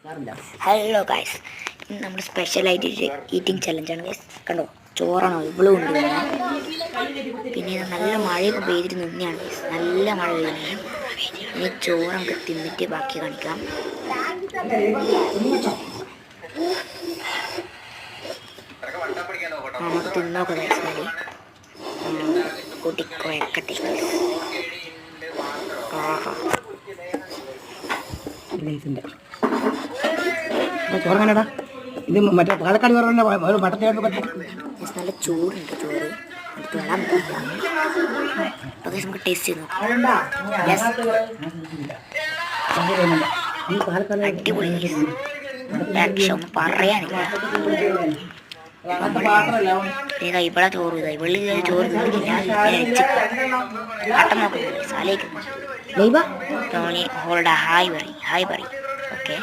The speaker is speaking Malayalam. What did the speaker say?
ഹലോ ഗൈസ്, ഇന്ന് നമ്മൾ സ്പെഷ്യലായിട്ട് ഈറ്റിംഗ് ചലഞ്ചാണ് ഗൈസ്. കണ്ടോ, ചോറാണോ ഇവളും ഉണ്ട്. പിന്നെ നല്ല മഴയൊക്കെ പെയ്തിട്ട് നിന്നെയാണ് ഗൈസ്, നല്ല മഴ പെയ്യുന്നത്. ഇനി ചോറ് നമുക്ക് തിന്നിട്ട് ബാക്കി കാണിക്കാം. നമുക്ക് തിന്നോക്കെ ഗൈസ്. മതി കൂട്ടി കുഴക്കട്ടെ. ആഹാ, ചോറങ്ങനെടാ, ഇത് മറ്റേ പാലക്കാട് പറഞ്ഞ മട്ടത്തേട്ട് നല്ല ചൂടുണ്ട് ചോറ്. അടുത്ത് വെള്ളം നമുക്ക് ടേസ്റ്റ് ചെയ്ത് നോക്കാം. അടിപൊളി, ഒന്നും പറയാനില്ല. ഇവിടെ ചോറ് ഇവളി ചോറ് അട്ടം നോക്കുന്നില്ല. സാലേക്ക് ടോണി ഹോൾഡ ഹായ് പറയും. ഓക്കെ,